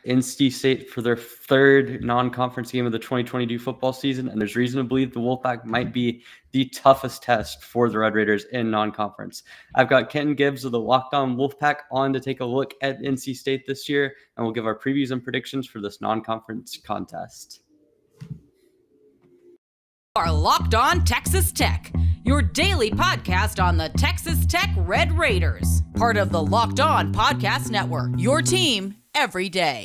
NC State for their third non-conference game of the 2022 football season, and there's reason to believe the Wolfpack might be the toughest test for the Red Raiders in non-conference. I've got Kenton Gibbs of the Locked Wolfpack on to take a look at NC State this year, and we'll give our previews and predictions for this non-conference contest. Are Locked On Texas Tech, your daily podcast on the Texas Tech Red Raiders, part of the Locked On Podcast Network, your team every day.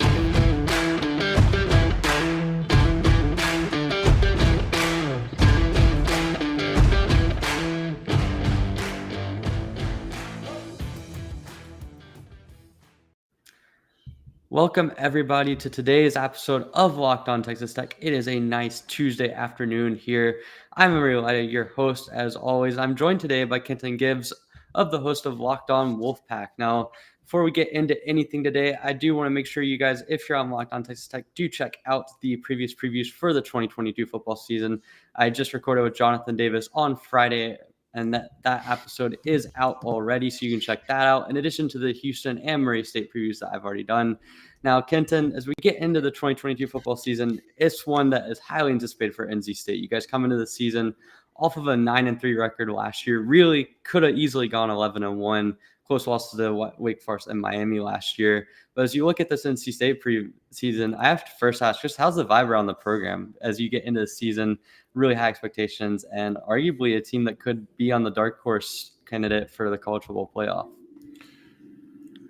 Welcome, everybody, to today's episode of Locked On Texas Tech. It is a nice Tuesday afternoon here. I'm Emory, your host, as always. I'm joined today by Kenton Gibbs, of the host of Locked On Wolfpack. Now, before we get into anything today, I do want to make sure you guys, if you're on Locked On Texas Tech, do check out the previous previews for the 2022 football season. I just recorded with Jonathan Davis on Friday, and that episode is out already, so you can check that out, in addition to the Houston and Murray State previews that I've already done. Now, Kenton, as we get into the 2022 football season, it's one that is highly anticipated for NC State. You guys come into the season off of a 9-3 record last year. Really could have easily gone 11-1. Close loss to the Wake Forest and Miami last year. But as you look at this NC State preseason, I have to first ask, just how's the vibe around the program as you get into the season? Really high expectations, and arguably a team that could be on the dark horse candidate for the college football playoff.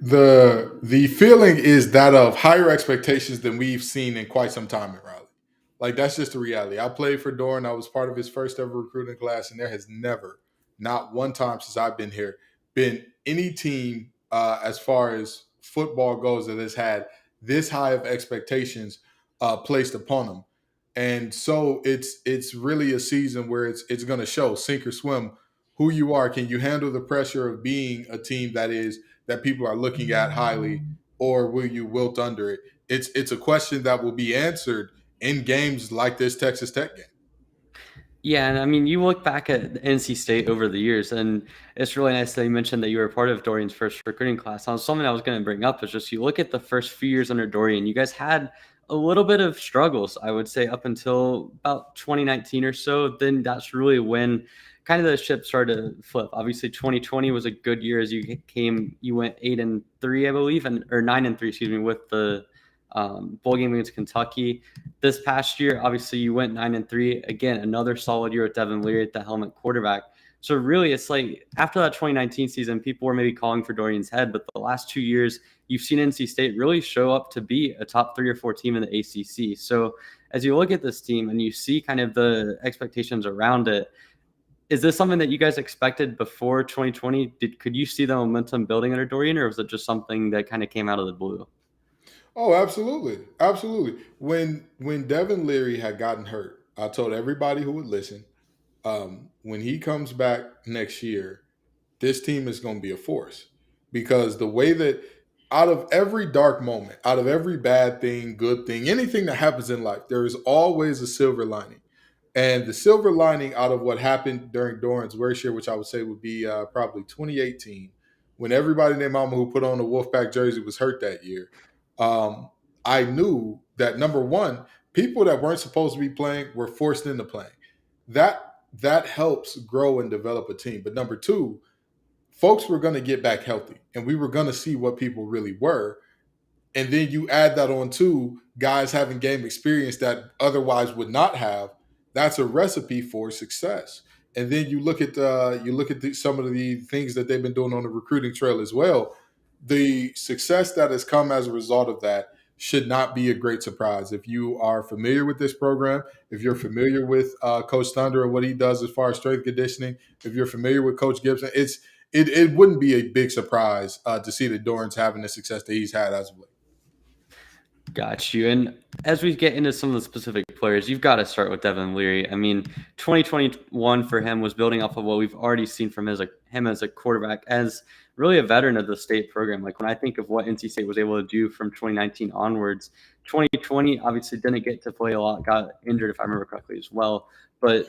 The feeling is that of higher expectations than we've seen in quite some time at Raleigh. Like, that's just the reality. I played for Dorean. I was part of his first ever recruiting class, and there has never, not one time since I've been here, been any team as far as football goes that has had this high of expectations placed upon them. And so it's really a season where it's going to show, sink or swim, who you are. Can you handle the pressure of being a team that people are looking at highly, or will you wilt under it? It's a question that will be answered in games like this Texas Tech game. Yeah, and I mean, you look back at NC State over the years, and it's really nice that you mentioned that you were part of Dorean's first recruiting class. Now, something I was going to bring up is just you look at the first few years under Dorean, you guys had a little bit of struggles, I would say, up until about 2019 or so. Then that's really when kind of the ship started to flip. Obviously, 2020 was a good year as you went 8-3, I believe, or 9-3, excuse me, with the bowl game against Kentucky. This past year, obviously, you went 9-3. Again, another solid year with Devin Leary at the helm at quarterback. So really, it's like after that 2019 season, people were maybe calling for Dorean's head, but the last 2 years, you've seen NC State really show up to be a top 3 or 4 team in the ACC. So as you look at this team and you see kind of the expectations around it, is this something that you guys expected before 2020? Could you see the momentum building under Dorean, or was it just something that kind of came out of the blue? Oh, absolutely. Absolutely. When Devin Leary had gotten hurt, I told everybody who would listen, when he comes back next year, this team is going to be a force. Because the way that out of every dark moment, out of every bad thing, good thing, anything that happens in life, there is always a silver lining. And the silver lining out of what happened during Doran's worst year, which I would say would be probably 2018, when everybody named Mama who put on a Wolfpack jersey was hurt that year, I knew that, number one, people that weren't supposed to be playing were forced into playing. That helps grow and develop a team. But number two, folks were going to get back healthy, and we were going to see what people really were. And then you add that on to guys having game experience that otherwise would not have. That's a recipe for success. And then you look at some of the things that they've been doing on the recruiting trail as well. The success that has come as a result of that should not be a great surprise. If you are familiar with this program, if you're familiar with Coach Thunder and what he does as far as strength conditioning, if you're familiar with Coach Gibson, it wouldn't be a big surprise to see that Doran's having the success that he's had as of late. Got you. And as we get into some of the specific players, you've got to start with Devin Leary. I mean, 2021 for him was building off of what we've already seen from him as a quarterback, as really a veteran of the state program. Like when I think of what NC State was able to do from 2019 onwards, 2020 obviously didn't get to play a lot, got injured if I remember correctly as well. But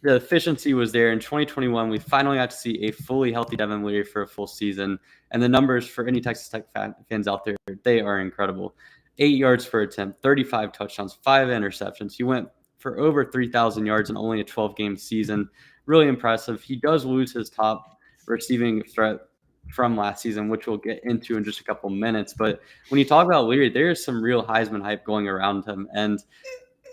the efficiency was there. In 2021, we finally got to see a fully healthy Devin Leary for a full season. And the numbers for any Texas Tech fans out there, they are incredible. 8 yards per attempt, 35 touchdowns, 5 interceptions. He went for over 3,000 yards in only a 12-game season. Really impressive. He does lose his top receiving threat from last season, which we'll get into in just a couple minutes. But when you talk about Leary, there is some real Heisman hype going around him. And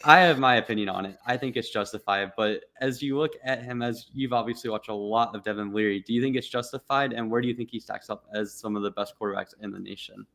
I have my opinion on it. I think it's justified. But as you look at him, as you've obviously watched a lot of Devin Leary, do you think it's justified? And where do you think he stacks up as some of the best quarterbacks in the nation?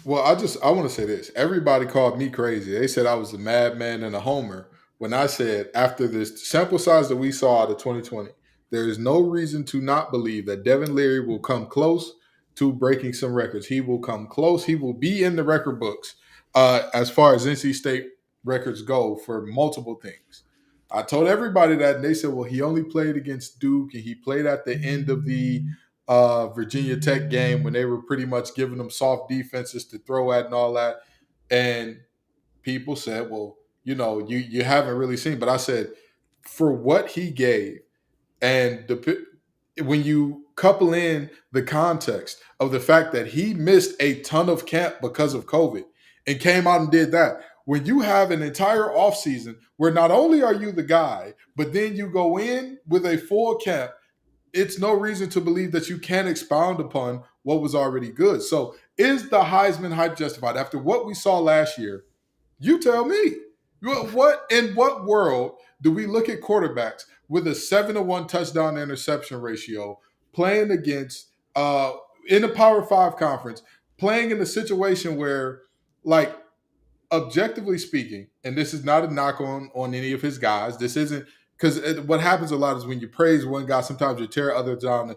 Well, I want to say this. Everybody called me crazy. They said I was a madman and a homer when I said after this sample size that we saw out of 2020, there is no reason to not believe that Devin Leary will come close to breaking some records. He will come close. He will be in the record books as far as NC State records go for multiple things. I told everybody that, and they said, well, he only played against Duke and he played at the end of the Virginia Tech game when they were pretty much giving them soft defenses to throw at and all that. And people said, well, you haven't really seen. But I said, for what he gave, and when you couple in the context of the fact that he missed a ton of camp because of COVID and came out and did that, when you have an entire offseason where not only are you the guy, but then you go in with a full camp, it's no reason to believe that you can't expound upon what was already good. So is the Heisman hype justified? After what we saw last year, you tell me. In what world do we look at quarterbacks with a 7-to-1 touchdown interception ratio playing against in a Power 5 conference, playing in a situation where, like, objectively speaking, and this is not a knock on any of his guys. This isn't, because what happens a lot is when you praise one guy, sometimes you tear others down.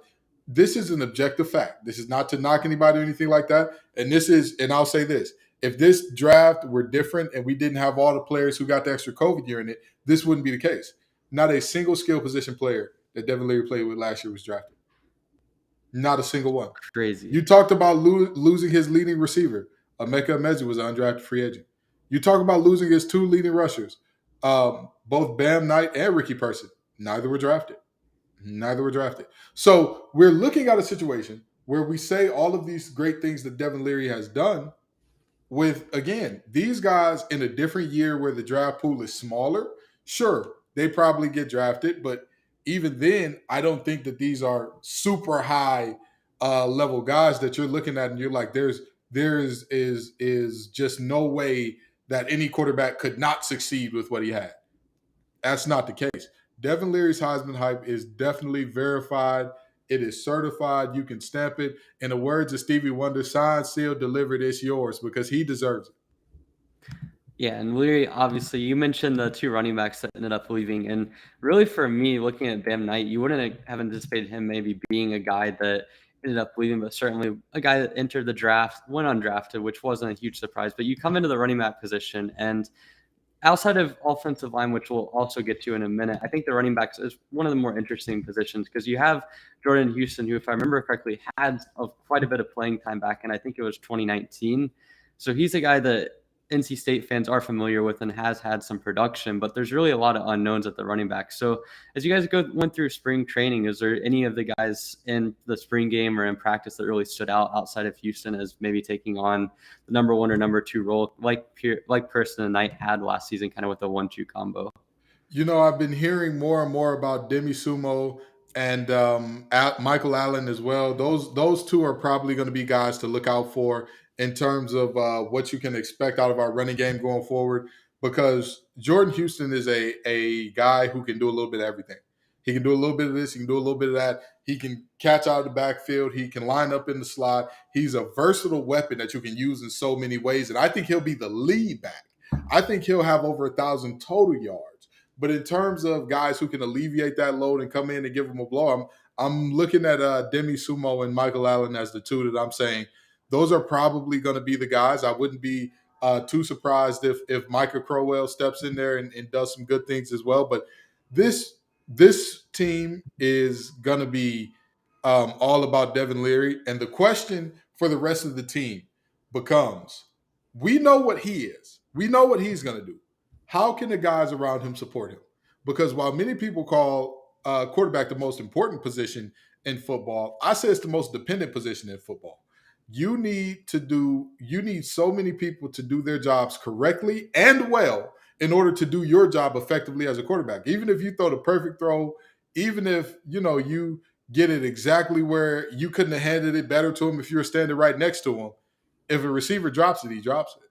This is an objective fact. This is not to knock anybody or anything like that. And I'll say this: if this draft were different and we didn't have all the players who got the extra COVID year in it, this wouldn't be the case. Not a single skill position player that Devin Leary played with last year was drafted. Not a single one. Crazy. You talked about losing his leading receiver. Emeka Emezie was an undrafted free agent. You talk about losing his 2 leading rushers. Both Bam Knight and Ricky Person. Neither were drafted. So we're looking at a situation where we say all of these great things that Devin Leary has done with, again, these guys in a different year where the draft pool is smaller. Sure, they probably get drafted, but even then, I don't think that these are super high level guys that you're looking at and you're like, there is just no way that any quarterback could not succeed with what he had. That's not the case. Devin Leary's Heisman hype is definitely verified. It is certified. You can stamp it. In the words of Stevie Wonder, signed, sealed, delivered, it's yours, because he deserves it. Yeah, and Leary, obviously, you mentioned the 2 running backs that ended up leaving. And really, for me, looking at Bam Knight, you wouldn't have anticipated him maybe being a guy that ended up leaving, but certainly a guy that entered the draft, went undrafted, which wasn't a huge surprise. But you come into the running back position, and outside of offensive line, which we'll also get to in a minute, I think the running backs is one of the more interesting positions because you have Jordan Houston, who, if I remember correctly, had quite a bit of playing time back in, I think it was 2019. So he's a guy that NC State fans are familiar with and has had some production, but there's really a lot of unknowns at the running back. So as you guys went through spring training, is there any of the guys in the spring game or in practice that really stood out outside of Houston as maybe taking on the number 1 or number 2 role like Person and Knight had last season, kind of with a 1-2 combo? I've been hearing more and more about Demi Sumo and Michael Allen as well. Those 2 are probably going to be guys to look out for in terms of what you can expect out of our running game going forward, because Jordan Houston is a guy who can do a little bit of everything. He can do a little bit of this. He can do a little bit of that. He can catch out of the backfield. He can line up in the slot. He's a versatile weapon that you can use in so many ways, and I think he'll be the lead back. I think he'll have over 1,000 total yards. But in terms of guys who can alleviate that load and come in and give them a blow, I'm looking at Demi Sumo and Michael Allen as the 2 that I'm saying those are probably going to be the guys. I wouldn't be too surprised if Micah Crowell steps in there and does some good things as well. But this team is going to be all about Devin Leary. And the question for the rest of the team becomes, we know what he is. We know what he's going to do. How can the guys around him support him? Because while many people call quarterback the most important position in football, I say it's the most dependent position in football. You need so many people to do their jobs correctly and well in order to do your job effectively as a quarterback. Even if you throw the perfect throw, even if you get it exactly where you couldn't have handed it better to him if you were standing right next to him. If a receiver drops it, he drops it.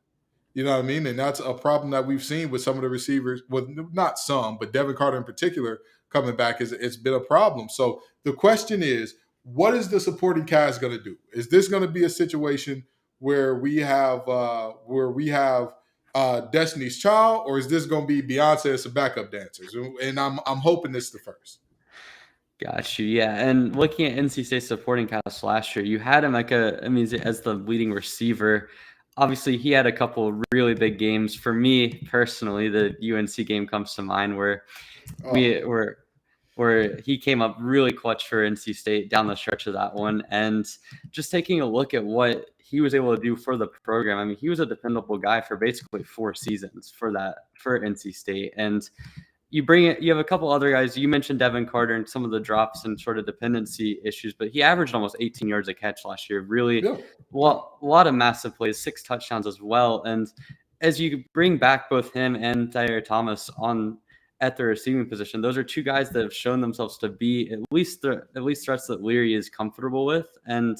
You know what I mean? And that's a problem that we've seen with some of the receivers. Well, not some, but Devin Carter in particular coming back, it's been a problem. So the question is, what is the supporting cast going to do? Is this going to be a situation where we have Destiny's Child, or is this going to be Beyonce and some backup dancers? And I'm hoping it's the first. Got you. Yeah. And looking at NC State supporting cast last year, you had him as the leading receiver. Obviously, he had a couple really big games. For me personally, the UNC game comes to mind where he came up really clutch for NC State down the stretch of that one. And just taking a look at what he was able to do for the program, I mean, he was a dependable guy for basically 4 seasons for NC State. And you have a couple other guys. You mentioned Devin Carter and some of the drops and sort of dependency issues, but he averaged almost 18 yards a catch last year. Really, a lot of massive plays, 6 touchdowns as well. And as you bring back both him and Thayer Thomas at the receiving position, those are 2 guys that have shown themselves to be at least threats that Leary is comfortable with. And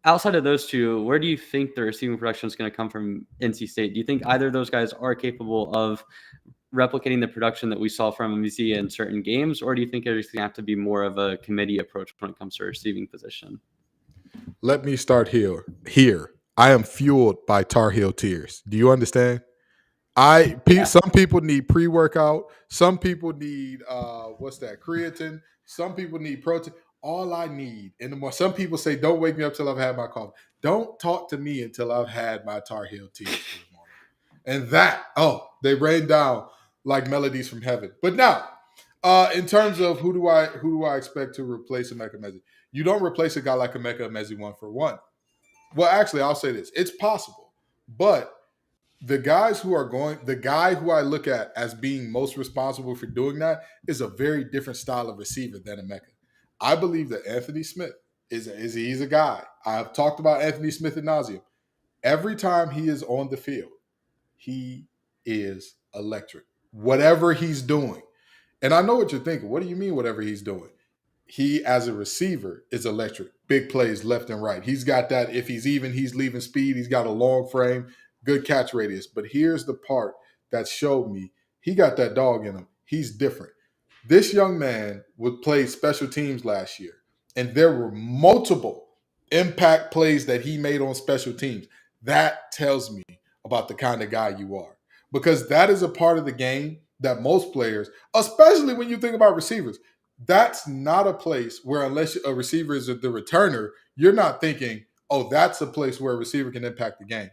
outside of those 2, where do you think the receiving production is going to come from NC State? Do you think either of those guys are capable of replicating the production that we saw from MZ in certain games, or do you think there's going to have to be more of a committee approach when it comes to receiving position? Let me start here. I am fueled by Tar Heel tears. Do you understand? Some people need pre-workout. Some people need creatine. Some people need protein. All I need, some people say, "Don't wake me up till I've had my coffee." Don't talk to me until I've had my Tar Heel tears for the morning. And they rain down like melodies from heaven. But now, in terms of who do I expect to replace Emeka Emezi? You don't replace a guy like Emeka Emezi 1-for-1. Well, actually, I'll say this: it's possible, but the guy who I look at as being most responsible for doing that is a very different style of receiver than Emeka. I believe that Anthony Smith he's a guy. I've talked about Anthony Smith ad nauseum. Every time he is on the field, he is electric. Whatever he's doing. And I know what you're thinking. What do you mean whatever he's doing? He, as a receiver, is electric. Big plays left and right. He's got that. If he's leaving speed. He's got a long frame, good catch radius. But here's the part that showed me he got that dog in him. He's different. This young man would play special teams last year, and there were multiple impact plays that he made on special teams. That tells me about the kind of guy you are, because that is a part of the game that most players, especially when you think about receivers, that's not a place where, unless a receiver is the returner, you're not thinking, oh, that's a place where a receiver can impact the game.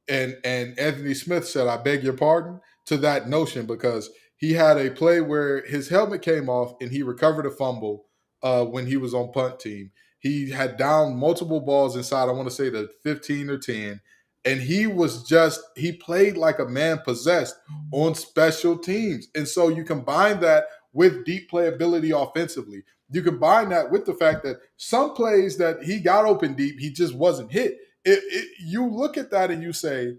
And Anthony Smith said, I beg your pardon, to that notion, because he had a play where his helmet came off and he recovered a fumble when he was on punt team. He had downed multiple balls inside, I want to say the 15 or 10, and he played like a man possessed on special teams. And so you combine that with deep playability offensively. You combine that with the fact that some plays that he got open deep, he just wasn't hit. You look at that and you say,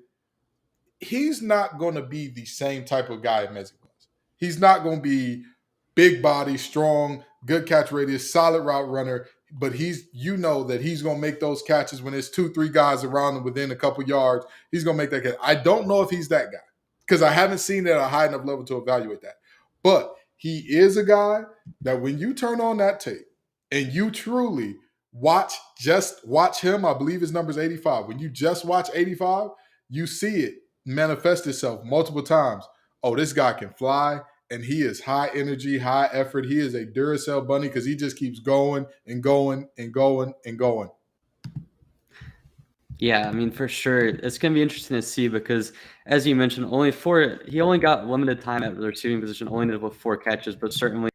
he's not going to be the same type of guy Emezi was. He's not going to be big body, strong, good catch radius, solid route runner, but you know that he's going to make those catches when there's 2-3 guys around him within a couple yards. He's going to make that catch. I don't know if he's that guy because I haven't seen it at a high enough level to evaluate that. But he is a guy that when you turn on that tape and you truly watch him, I believe his number is 85. When you just watch 85, you see it manifest itself multiple times. Oh, this guy can fly, and he is high energy, high effort. He is a Duracell bunny because he just keeps going and going and going and going. Yeah, I mean, for sure. It's going to be interesting to see because, as you mentioned, he only got limited time at the receiving position, only ended with 4 catches, but certainly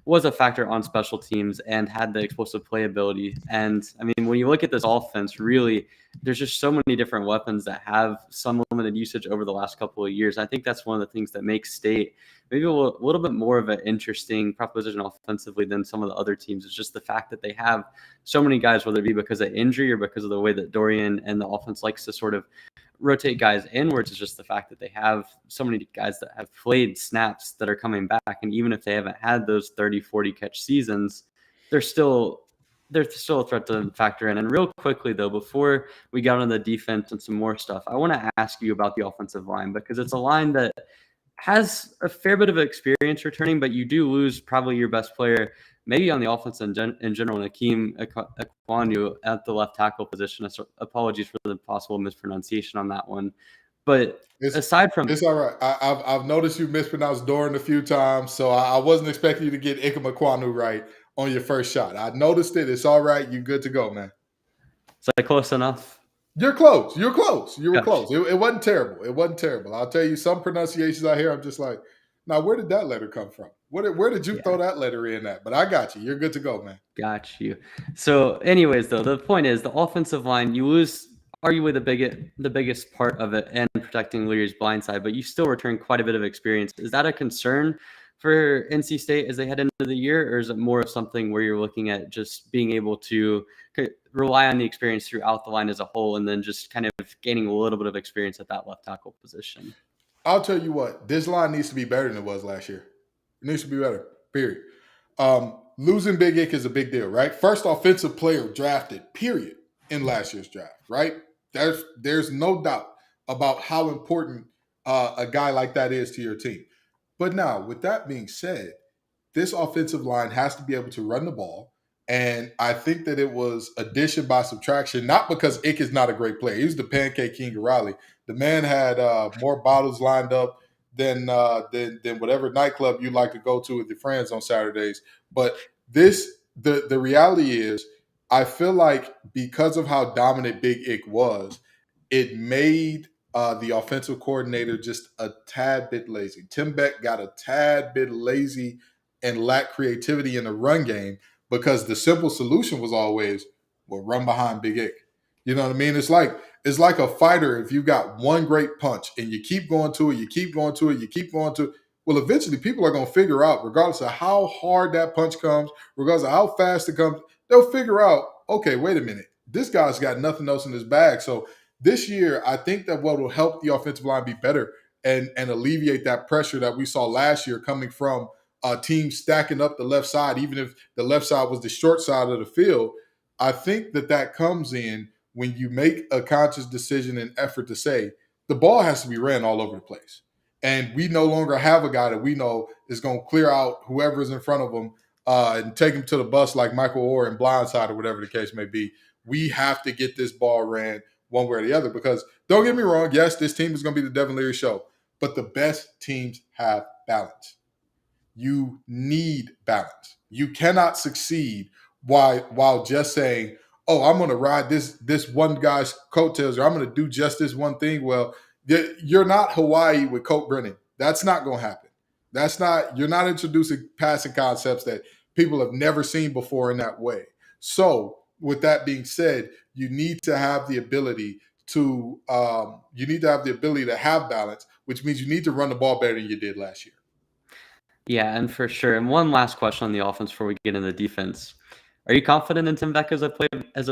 was a factor on special teams and had the explosive playability. And, I mean, when you look at this offense, really, there's just so many different weapons that have some limited usage over the last couple of years. I think that's one of the things that makes State maybe a little bit more of an interesting proposition offensively than some of the other teams is just the fact that they have so many guys, whether it be because of injury or because of the way that Dorean and the offense likes to sort of rotate guys inwards. Is just the fact that they have so many guys that have played snaps that are coming back. And even if they haven't had those 30, 40 catch seasons, they're still a threat to factor in. And real quickly, though, before we got on the defense and some more stuff, I want to ask you about the offensive line, because it's a line that has a fair bit of experience returning, but you do lose probably your best player, maybe on the offense in general, Nakeem Ekwonu at the left tackle position. So apologies for the possible mispronunciation on that one. But aside from... It's all right. I've noticed you mispronounced Dorean a few times, so I wasn't expecting you to get Ikem Ekwonu right on your first shot. I noticed it. It's all right. You're good to go, man. Is that close enough? You're close. You're close. You were close. It wasn't terrible. It wasn't terrible. I'll tell you, some pronunciations I hear, I'm just like, now, where did that letter come from? Where did you throw that letter in at? But I got you. You're good to go, man. Got you. So anyways, though, the point is the offensive line, you lose arguably the biggest part of it and protecting Leary's blind side, but you still return quite a bit of experience. Is that a concern for NC State as they head into the year, or is it more of something where you're looking at just being able to rely on the experience throughout the line as a whole and then just kind of gaining a little bit of experience at that left tackle position? I'll tell you what, this line needs to be better than it was last year. It needs to be better, period. Losing Big Ick is a big deal, right? First offensive player drafted, period, in last year's draft, right? There's no doubt about how important a guy like that is to your team. But now, with that being said, this offensive line has to be able to run the ball. And I think that it was addition by subtraction, not because Ick is not a great player. He was the pancake king of Raleigh. The man had more bottles lined up than whatever nightclub you like to go to with your friends on Saturdays. But the reality is, I feel like because of how dominant Big Ick was, it made the offensive coordinator just a tad bit lazy. Tim Beck got a tad bit lazy and lacked creativity in the run game because the simple solution was always, well, run behind Big Ick. You know what I mean? It's like a fighter. If you got one great punch and you keep going to it, you keep going to it, you keep going to it, well, eventually people are going to figure out, regardless of how hard that punch comes, regardless of how fast it comes, they'll figure out, okay, wait a minute, this guy's got nothing else in his bag. So this year, I think that what will help the offensive line be better and alleviate that pressure that we saw last year coming from teams stacking up the left side, even if the left side was the short side of the field, I think that comes in when you make a conscious decision and effort to say, the ball has to be ran all over the place. And we no longer have a guy that we know is going to clear out whoever's in front of him and take him to the bus like Michael Orr and blindside or whatever the case may be. We have to get this ball ran one way or the other because, don't get me wrong, yes, this team is going to be the Devin Leary show, but the best teams have balance. You need balance. You cannot succeed while just saying, oh, I'm going to ride this one guy's coattails or I'm going to do just this one thing. Well, you're not Hawaii with Colt Brennan. That's not going to happen. You're not introducing passing concepts that people have never seen before in that way. So with that being said, you need to have the ability to have balance, which means you need to run the ball better than you did last year. Yeah, and for sure. And one last question on the offense before we get into the defense. Are you confident in Tim Beck as a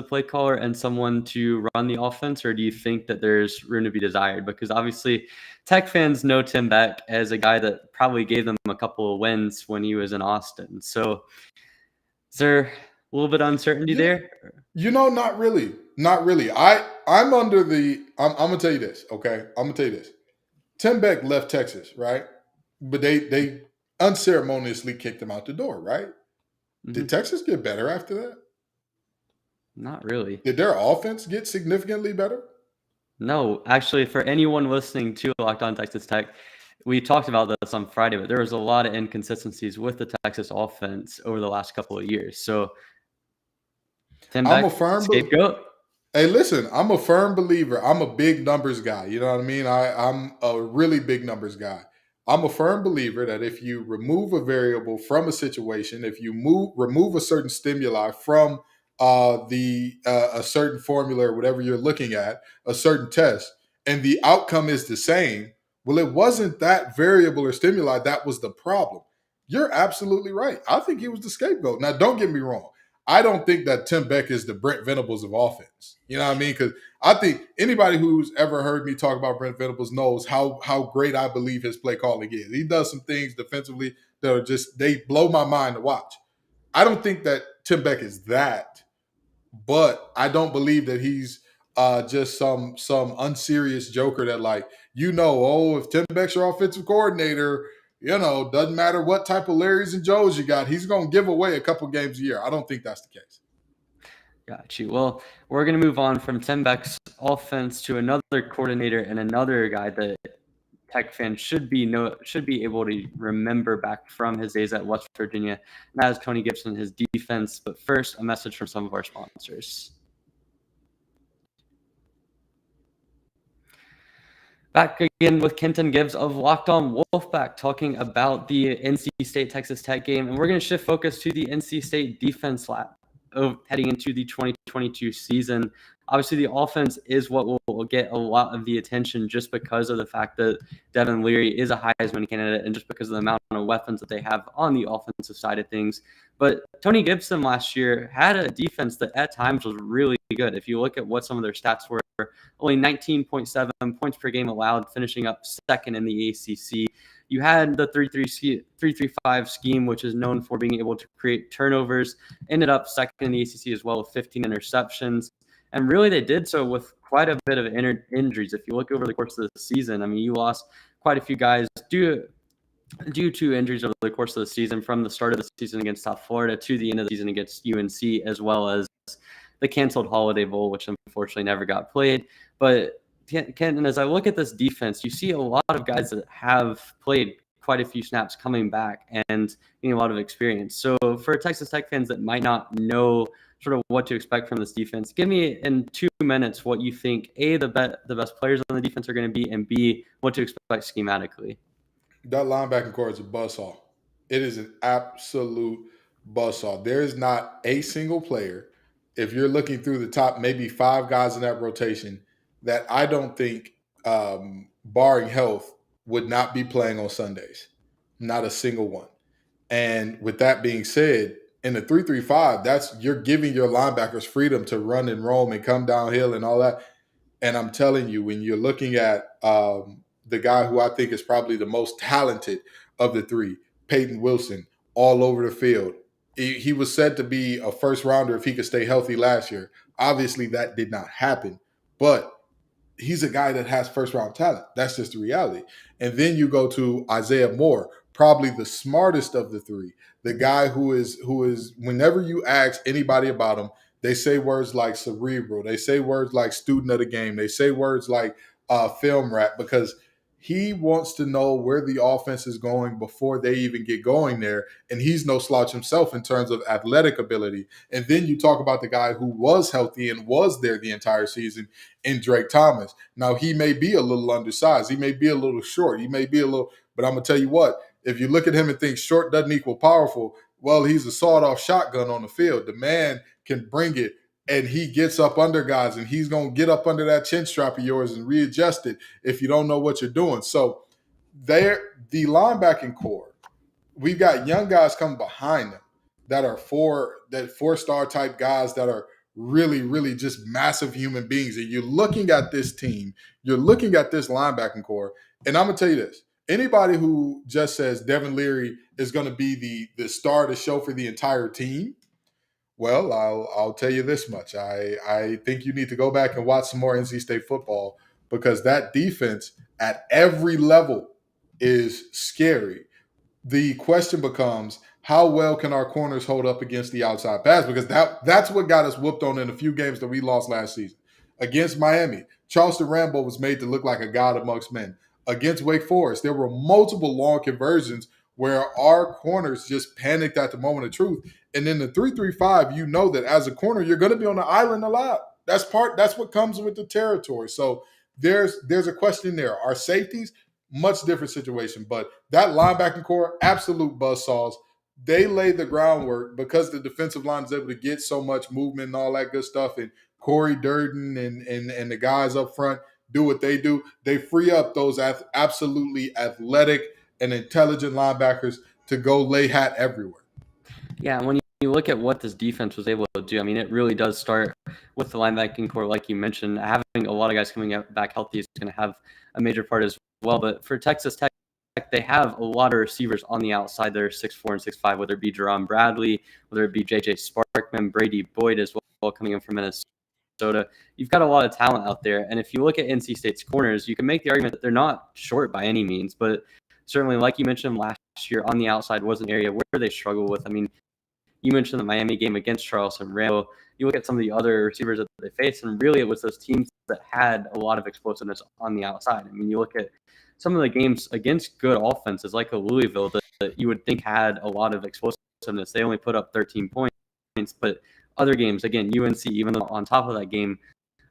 play caller and someone to run the offense, or do you think that there's room to be desired? Because obviously Tech fans know Tim Beck as a guy that probably gave them a couple of wins when he was in Austin. So is there a little bit of uncertainty there? Not really. Not really. I'm going to tell you this, okay? I'm going to tell you this. Tim Beck left Texas, right? But they unceremoniously kicked him out the door, right? Mm-hmm. Did Texas get better after that? Not really. Did their offense get significantly better? No. Actually, for anyone listening to Locked On Texas Tech, we talked about this on Friday, but there was a lot of inconsistencies with the Texas offense over the last couple of years. So Tim Beck, I'm a firm scapegoat. Hey, listen, I'm a firm believer. I'm a big numbers guy. You know what I mean? I'm a really big numbers guy. I'm a firm believer that if you remove a variable from a situation, if you remove a certain stimuli from a certain formula or whatever you're looking at, a certain test, and the outcome is the same, Well, it wasn't that variable or stimuli that was the problem. You're absolutely right. I think he was the scapegoat. Now, don't get me wrong. I don't think that Tim Beck is the Brent Venables of offense. You know what I mean? Because I think anybody who's ever heard me talk about Brent Venables knows how great I believe his play calling is. He does some things defensively that are just, they blow my mind to watch. I don't think that Tim Beck is that, but I don't believe that he's just some unserious joker that, like, if Tim Beck's your offensive coordinator, doesn't matter what type of Larrys and Joes you got, he's going to give away a couple games a year. I don't think that's the case. Got you. Well, we're going to move on from Tim Beck's offense to another coordinator and another guy that Tech fans should be able to remember back from his days at West Virginia, and that is Tony Gibson, his defense. But first, a message from some of our sponsors. Back again with Kenton Gibbs of Locked On Wolfpack, talking about the NC State Texas Tech game, and we're going to shift focus to the NC State defense heading into the 2022 season. Obviously, the offense is what will get a lot of the attention just because of the fact that Devin Leary is a Heisman candidate and just because of the amount of weapons that they have on the offensive side of things. But Tony Gibson last year had a defense that at times was really good. If you look at what some of their stats were, only 19.7 points per game allowed, finishing up second in the ACC. You had the 3-3-5 scheme, which is known for being able to create turnovers, ended up second in the ACC as well with 15 interceptions. And really, they did so with quite a bit of injuries. If you look over the course of the season, I mean, you lost quite a few guys due to injuries over the course of the season, from the start of the season against South Florida to the end of the season against UNC, as well as the canceled Holiday Bowl, which unfortunately never got played. But Kenton, as I look at this defense, you see a lot of guys that have played quite a few snaps coming back and getting a lot of experience. So for Texas Tech fans that might not know sort of what to expect from this defense, give me in 2 minutes what you think, A, the best players on the defense are going to be, and B, what to expect schematically. That linebacking core is a buzzsaw. It is an absolute buzzsaw. There is not a single player, if you're looking through the top maybe 5 guys in that rotation, that I don't think, barring health, would not be playing on Sundays. Not a single one. And with that being said, in the 3-3-5, you're giving your linebackers freedom to run and roam and come downhill and all that. And I'm telling you, when you're looking at the guy who I think is probably the most talented of the three, Peyton Wilson, all over the field. He was said to be a first rounder if he could stay healthy last year. Obviously, that did not happen. But he's a guy that has first round talent. That's just the reality. And then you go to Isaiah Moore, probably the smartest of the three. The guy who is whenever you ask anybody about him, they say words like cerebral. They say words like student of the game. They say words like film rap, because he wants to know where the offense is going before they even get going there. And he's no slouch himself in terms of athletic ability. And then you talk about the guy who was healthy and was there the entire season in Drake Thomas. Now, he may be a little undersized. He may be a little short. He may be but I'm going to tell you what, if you look at him and think short doesn't equal powerful, well, he's a sawed-off shotgun on the field. The man can bring it, and he gets up under guys, and he's going to get up under that chin strap of yours and readjust it if you don't know what you're doing. So the linebacking core, we've got young guys coming behind them that are four-star type guys that are really, really just massive human beings. And you're looking at this team, you're looking at this linebacking core, and I'm going to tell you this. Anybody who just says Devin Leary is going to be the star of the show for the entire team, well, I'll tell you this much. I think you need to go back and watch some more NC State football, because that defense at every level is scary. The question becomes, how well can our corners hold up against the outside pass? Because that's what got us whooped on in a few games that we lost last season. Against Miami, Charleston Rambo was made to look like a god amongst men. Against Wake Forest, there were multiple long conversions where our corners just panicked at the moment of truth. And in the 3-3-5, you know that as a corner, you're going to be on the island a lot. That's what comes with the territory. So there's a question there. Our safeties, much different situation. But that linebacking core, absolute buzzsaws. They laid the groundwork because the defensive line is able to get so much movement and all that good stuff. And Corey Durden and the guys up front, do what they do. They free up those absolutely athletic and intelligent linebackers to go lay hat everywhere. Yeah, when you look at what this defense was able to do, I mean, it really does start with the linebacking core, like you mentioned. Having a lot of guys coming back healthy is going to have a major part as well. But for Texas Tech, they have a lot of receivers on the outside that are 6'4" and 6'5", whether it be Jerron Bradley, whether it be J.J. Sparkman, Brady Boyd as well, coming in from Minnesota. You've got a lot of talent out there. And if you look at NC State's corners, you can make the argument that they're not short by any means. But certainly, like you mentioned last year, on the outside was an area where they struggle with. I mean, you mentioned the Miami game against Charleston Rambo. You look at some of the other receivers that they faced, and really it was those teams that had a lot of explosiveness on the outside. I mean, you look at some of the games against good offenses like a Louisville that you would think had a lot of explosiveness. They only put up 13 points, but other games, again, UNC, even though on top of that game,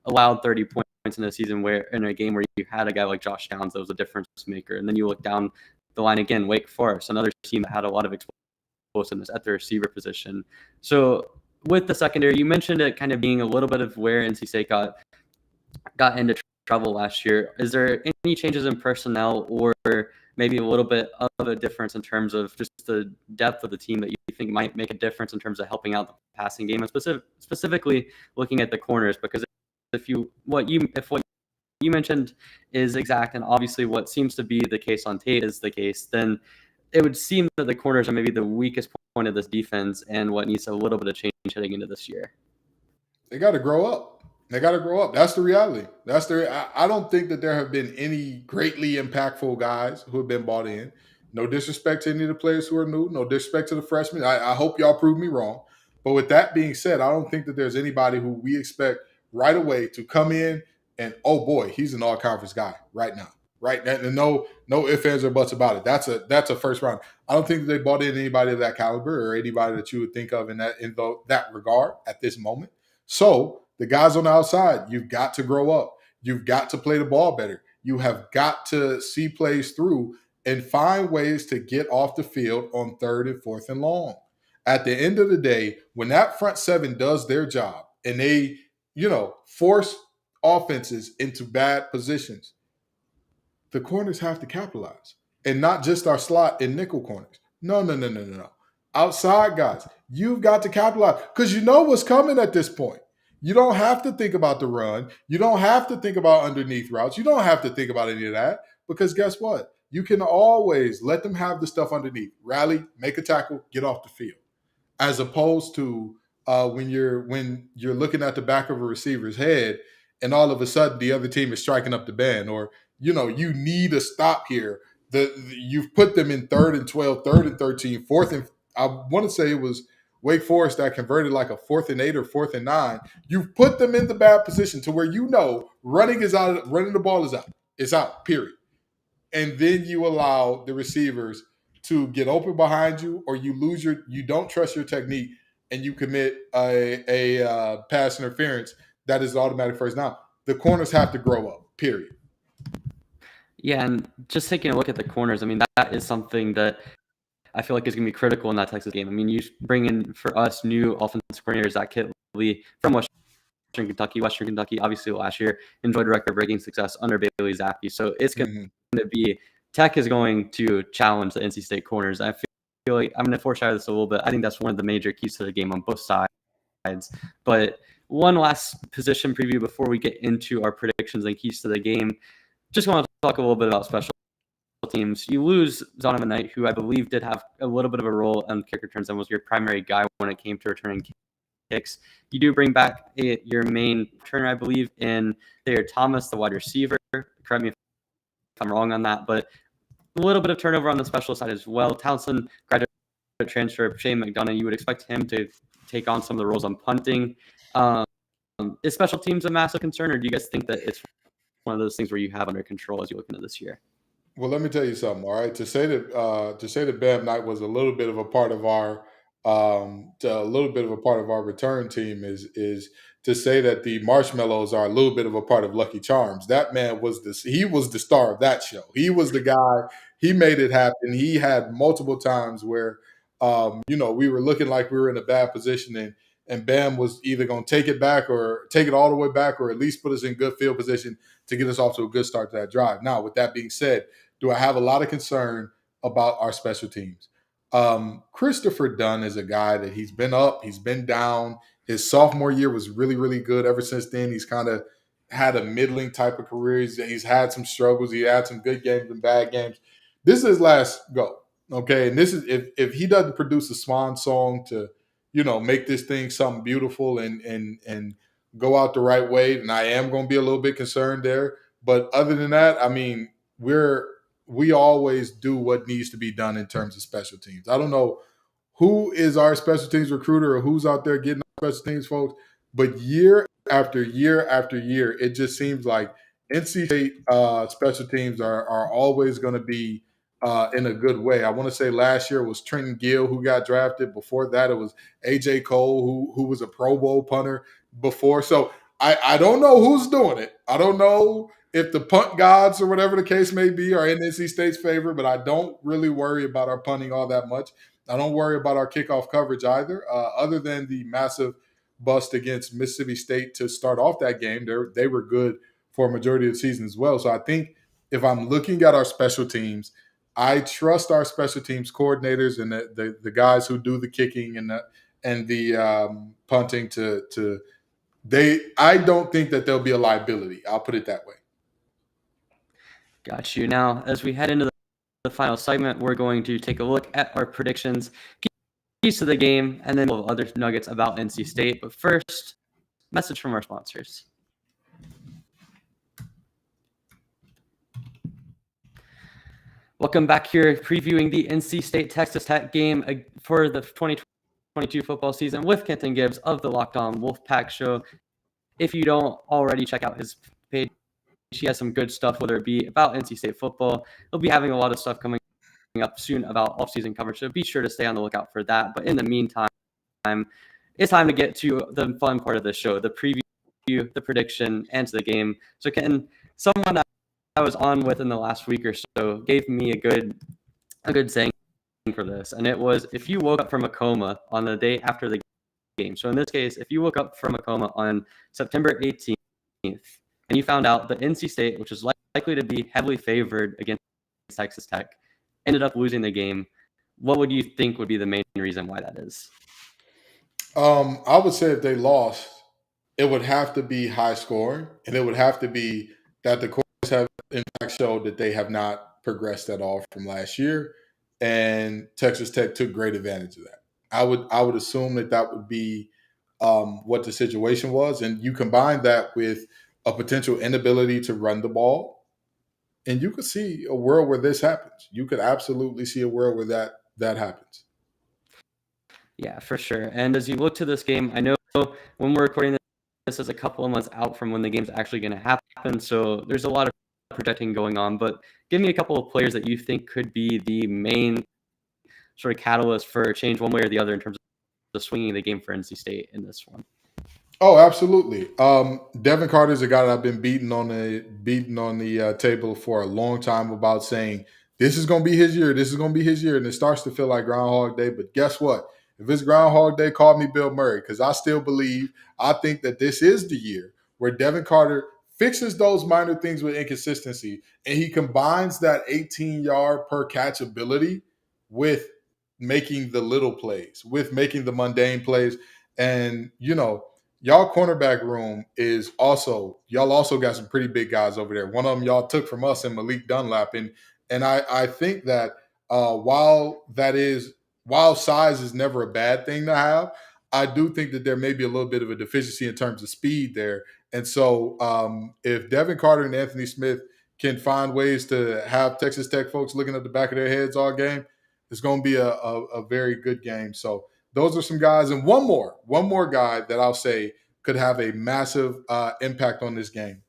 allowed 30 points in a season in a game where you had a guy like Josh Downs that was a difference maker. And then you look down the line again, Wake Forest, another team that had a lot of explosiveness at the receiver position. So with the secondary, you mentioned it kind of being a little bit of where NC State got into trouble last year. Is there any changes in personnel or maybe a little bit of a difference in terms of just the depth of the team that you think might make a difference in terms of helping out the passing game, and specifically looking at the corners? Because if what you mentioned is exact, and obviously what seems to be the case on tape is the case, then it would seem that the corners are maybe the weakest point of this defense and what needs a little bit of change heading into this year. They got to grow up. That's the reality. I don't think that there have been any greatly impactful guys who have been bought in. No disrespect to any of the players who are new. No disrespect to the freshmen. I hope y'all prove me wrong. But with that being said, I don't think that there's anybody who we expect right away to come in and, oh boy, he's an all-conference guy right now. Right? And no ifs, ands, or buts about it. That's a first round. I don't think that they bought in anybody of that caliber or anybody that you would think of in that regard at this moment. So the guys on the outside, you've got to grow up. You've got to play the ball better. You have got to see plays through and find ways to get off the field on 3rd and 4th and long. At the end of the day, when that front seven does their job and they, force offenses into bad positions, the corners have to capitalize. And not just our slot and nickel corners. No. Outside guys, you've got to capitalize because you know what's coming at this point. You don't have to think about the run. You don't have to think about underneath routes. You don't have to think about any of that because guess what? You can always let them have the stuff underneath. Rally, make a tackle, get off the field. As opposed to when you're looking at the back of a receiver's head and all of a sudden the other team is striking up the band, or you need a stop here. You've put them in 3rd and 12, 3rd and 13, 4th and I want to say it was Wake Forest that converted like a 4th and 8 or 4th and 9. You've put them in the bad position to where running the ball is out. It's out, period. And then you allow the receivers to get open behind you, or you don't trust your technique and you commit a pass interference that is automatic first down. The corners have to grow up, period. Yeah, and just taking a look at the corners, I mean, that is something that I feel like is going to be critical in that Texas game. I mean, you bring in, for us, new offensive coordinator Zach Kittley from Western Kentucky, obviously last year enjoyed record-breaking success under Bailey Zappi. So it's going to be – Tech is going to challenge the NC State corners. I feel like I'm going to foreshadow this a little bit. I think that's one of the major keys to the game on both sides. But one last position preview before we get into our predictions and keys to the game. Just want to talk a little bit about special teams. You lose Zonovan Knight, who I believe did have a little bit of a role on kick returns and was your primary guy when it came to returning kicks. You do bring back your main returner, I believe, in Thayer Thomas, the wide receiver. Correct me if I'm wrong on that, but a little bit of turnover on the special side as well. Townsend, graduate transfer, Shane McDonough, you would expect him to take on some of the roles on punting. Is special teams a massive concern, or do you guys think that it's one of those things where you have under control as you look into this year? Well, let me tell you something. All right, to say that Bam Knight was a little bit of a part of our return team is to say that the marshmallows are a little bit of a part of Lucky Charms. That man was the star of that show. He was the guy. He made it happen. He had multiple times where we were looking like we were in a bad position, and Bam was either going to take it back or take it all the way back, or at least put us in good field position to get us off to a good start to that drive. Now, with that being said, do I have a lot of concern about our special teams? Christopher Dunn is a guy that he's been up, he's been down. His sophomore year was really, really good. Ever since then, he's kind of had a middling type of career. He's had some struggles. He had some good games and bad games. This is his last go. Okay. And this is if he doesn't produce a swan song to, make this thing something beautiful and go out the right way, then I am going to be a little bit concerned there. But other than that, I mean, we always do what needs to be done in terms of special teams. I don't know who is our special teams recruiter or who's out there getting our special teams folks, but year after year after year, it just seems like NC State special teams are always going to be in a good way. I want to say last year it was Trenton Gill who got drafted. Before that, it was AJ Cole who was a Pro Bowl punter before. So I don't know who's doing it. I don't know if the punt gods or whatever the case may be are in NC State's favor, but I don't really worry about our punting all that much. I don't worry about our kickoff coverage either, other than the massive bust against Mississippi State to start off that game. They were good for a majority of the season as well. So I think if I'm looking at our special teams, I trust our special teams coordinators and the guys who do the kicking and the punting I don't think that there'll be a liability. I'll put it that way. Got you. Now, as we head into the final segment, we're going to take a look at our predictions, keys to the game, and then we'll have other nuggets about NC State. But first, message from our sponsors. Welcome back here, previewing the NC State-Texas Tech game for the 2022 football season with Kenton Gibbs of the Locked On Wolfpack show. If you don't already check out his page, he has some good stuff, whether it be about NC State football. He'll be having a lot of stuff coming up soon about off-season coverage, so be sure to stay on the lookout for that. But in the meantime, it's time to get to the fun part of the show, the preview, the prediction, and to the game. So Kenton, someone that I was on with in the last week or so gave me a good saying for this, and it was, if you woke up from a coma on the day after the game. So in this case, if you woke up from a coma on September 18th and you found out that NC State, which is likely to be heavily favored against Texas Tech, ended up losing the game, what would you think would be the main reason why that is? I would say if they lost, it would have to be high scoring, and it would have to be that the coaches have in fact showed that they have not progressed at all from last year, and Texas Tech took great advantage of that. I would assume that would be what the situation was, and you combine that with a potential inability to run the ball, and you could see a world where this happens. You could absolutely see a world where that happens. Yeah, for sure. And as you look to this game, I know when we're recording this is a couple of months out from when the game's actually going to happen, so there's a lot of projecting going on. But give me a couple of players that you think could be the main sort of catalyst for a change one way or the other in terms of swinging the game for NC State in this one. Oh, absolutely. Devin Carter is a guy that I've been beating on the table for a long time about saying this is going to be his year. This is going to be his year, and it starts to feel like Groundhog Day. But guess what? If it's Groundhog Day, call me Bill Murray, because I think that this is the year where Devin Carter fixes those minor things with inconsistency, and he combines that 18-yard per catch ability with making the little plays, with making the mundane plays. And, y'all cornerback room is y'all also got some pretty big guys over there. One of them y'all took from us in Malik Dunlap. And I think that while size is never a bad thing to have, I do think that there may be a little bit of a deficiency in terms of speed there. And so if Devin Carter and Anthony Smith can find ways to have Texas Tech folks looking at the back of their heads all game, it's going to be a very good game. So those are some guys. And one more guy that I'll say could have a massive impact on this game.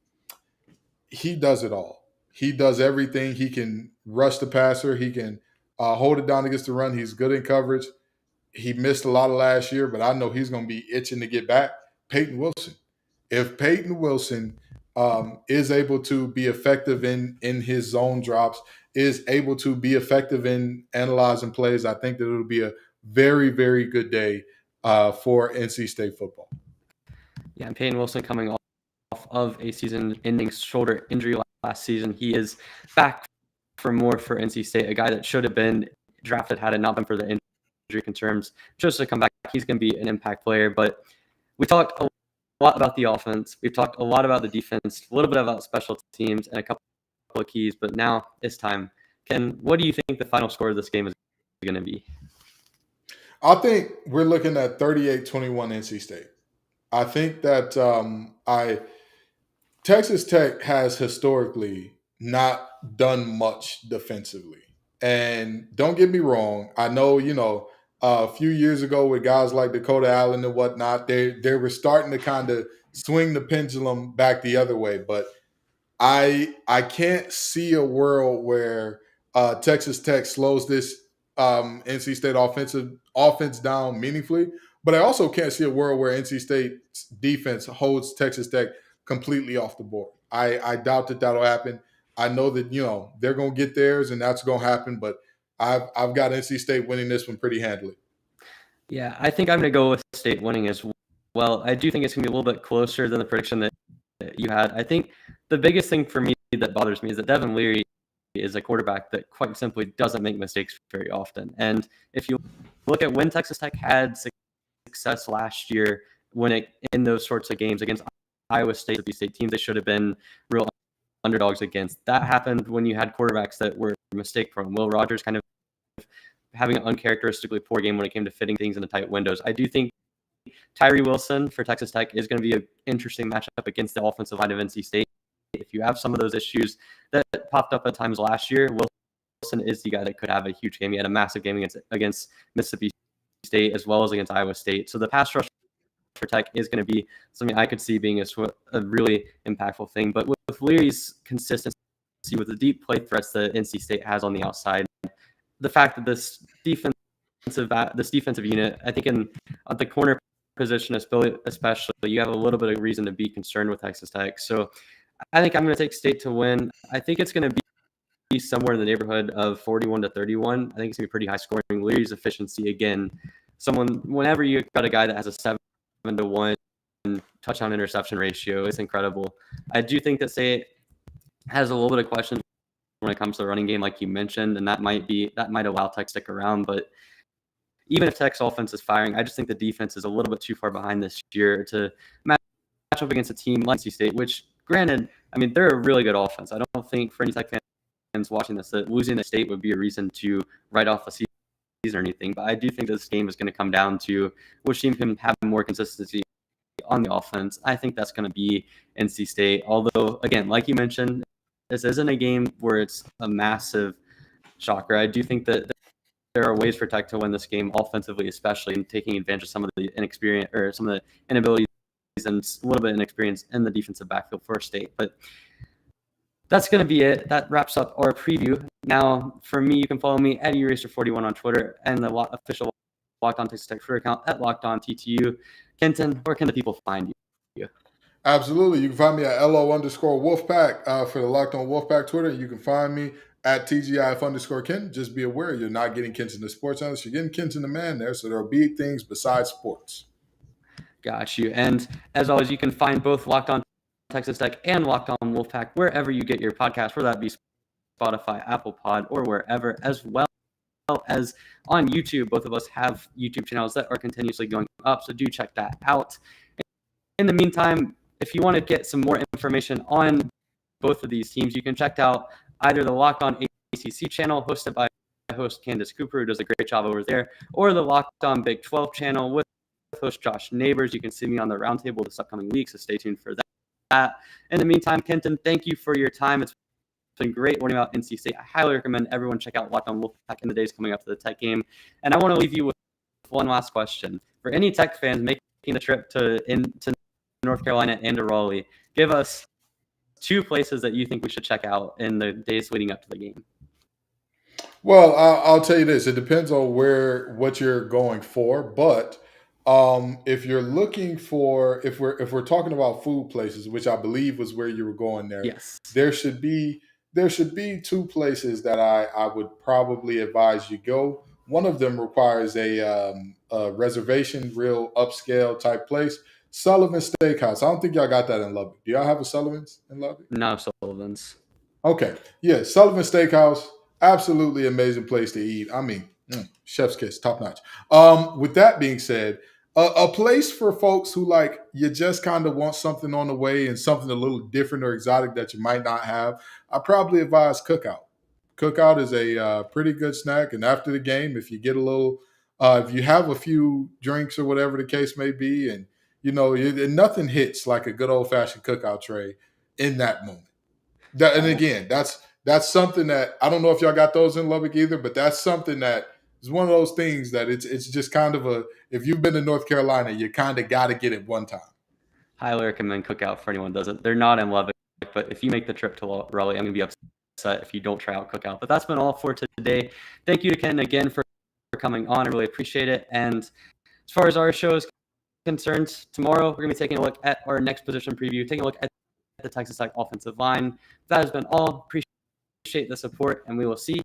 He does it all. He does everything. He can rush the passer. He can hold it down against the run. He's good in coverage. He missed a lot of last year, but I know he's going to be itching to get back. Peyton Wilson. If Peyton Wilson is able to be effective in his zone drops, is able to be effective in analyzing plays, I think that it'll be a very, very good day for NC State football. Yeah, and Peyton Wilson coming off off of a season-ending shoulder injury last season. He is back for more for NC State, a guy that should have been drafted had it not been for the injury concerns. Just to come back, he's going to be an impact player. But we talked a lot about the offense. We've talked a lot about the defense, a little bit about special teams, and a couple of keys. But now it's time. Ken, what do you think the final score of this game is going to be? I think we're looking at 38-21 NC State. I think that Texas Tech has historically not done much defensively. And don't get me wrong, I know, a few years ago with guys like Dakota Allen and whatnot, they were starting to kind of swing the pendulum back the other way. But I can't see a world where Texas Tech slows this NC State offense down meaningfully. But I also can't see a world where NC State's defense holds Texas Tech completely off the board. I doubt that that'll happen. I know that they're going to get theirs and that's going to happen. But I've got NC State winning this one pretty handily. Yeah, I think I'm going to go with State winning as well. I do think it's going to be a little bit closer than the prediction that you had. I think the biggest thing for me that bothers me is that Devin Leary is a quarterback that quite simply doesn't make mistakes very often. And if you look at when Texas Tech had success last year, in those sorts of games against Iowa State, these state teams they should have been real underdogs against. That happened when you had quarterbacks that were mistake prone. Will Rogers kind of having an uncharacteristically poor game when it came to fitting things into tight windows. I do think Tyree Wilson for Texas Tech is going to be an interesting matchup against the offensive line of NC State. If you have some of those issues that popped up at times last year, Wilson is the guy that could have a huge game. He had a massive game against Mississippi State as well as against Iowa State. So the pass rush for Tech is going to be something I could see being a really impactful thing. But with Leary's consistency, with the deep play threats that NC State has on the outside, the fact that this defensive unit, I think at the corner position especially, you have a little bit of reason to be concerned with Texas Tech. So I think I'm going to take State to win. I think it's going to be somewhere in the neighborhood of 41-31. I think it's going to be pretty high scoring. Leary's efficiency, again, whenever you got a guy that has a 7-to-1 touchdown interception ratio, it's incredible. I do think that State has a little bit of questions when it comes to the running game, like you mentioned, and that might allow Tech to stick around. But even if Tech's offense is firing, I just think the defense is a little bit too far behind this year to match up against a team like NC State, which, granted, I mean, they're a really good offense. I don't think for any Tech fans watching this that losing the State would be a reason to write off the season or anything. But I do think this game is going to come down to which team can have more consistency on the offense. I think that's going to be NC State. Although, again, like you mentioned, this isn't a game where it's a massive shocker. I do think that there are ways for Tech to win this game offensively, especially in taking advantage of some of the inexperience or some of the inabilities and a little bit of inexperience in the defensive backfield for State. But that's going to be it. That wraps up our preview. Now, for me, you can follow me at eraser41 on Twitter and the official Locked On Texas Tech Twitter account at LockedOnTTU. Kenton, where can the people find you? Absolutely. You can find me at LO_Wolfpack for the Locked On Wolfpack Twitter. You can find me at TGIF_Ken. Just be aware you're not getting Kenton the sports analyst. You're getting Kenton the man there. So there'll be things besides sports. Got you. And as always, you can find both Locked On Texas Tech and Locked On Wolfpack wherever you get your podcast, whether that be Spotify, Apple Pod, or wherever, as well as on YouTube. Both of us have YouTube channels that are continuously going up, so do check that out. In the meantime, if you want to get some more information on both of these teams, you can check out either the Locked On ACC channel hosted by host Candace Cooper, who does a great job over there, or the Locked On Big 12 channel with host Josh Neighbors. You can see me on the roundtable this upcoming week, so stay tuned for that. In the meantime, Kenton, thank you for your time. It's been great learning about NC State. I highly recommend everyone check out Locked On Wolfpack in the days coming up to the Tech game. And I want to leave you with one last question. For any Tech fans making the trip to North Carolina and to Raleigh, give us 2 places that you think we should check out in the days leading up to the game. Well, I'll tell you this. It depends on what you're going for. But if you're looking for, if we're talking about food places, which I believe was where you were going there, yes, there should be 2 places that I would probably advise you go. One of them requires a reservation, real upscale type place. Sullivan Steakhouse. I don't think y'all got that in Lubbock. Do y'all have a Sullivan's in Lubbock? No, Sullivan's. Okay. Yeah, Sullivan Steakhouse, absolutely amazing place to eat. I mean, chef's kiss, top notch. With that being said, a place for folks who like you just kind of want something on the way and something a little different or exotic that you might not have. I probably advise Cookout. Cookout is a pretty good snack, and after the game, if you get a little, if you have a few drinks or whatever the case may be, and nothing hits like a good old fashioned cookout tray in that moment. And again, that's something that I don't know if y'all got those in Lubbock either, but that's something that is one of those things that it's just kind of if you've been to North Carolina, you kind of got to get it one time. Highly recommend Cookout for anyone who doesn't. They're not in Lubbock, but if you make the trip to Raleigh, I'm going to be upset if you don't try out Cookout. But that's been all for today. Thank you to Ken again for coming on. I really appreciate it. And as far as our show is concerned, tomorrow we're going to be taking a look at our next position preview, taking a look at the Texas Tech offensive line. That has been all. Appreciate the support, and we will see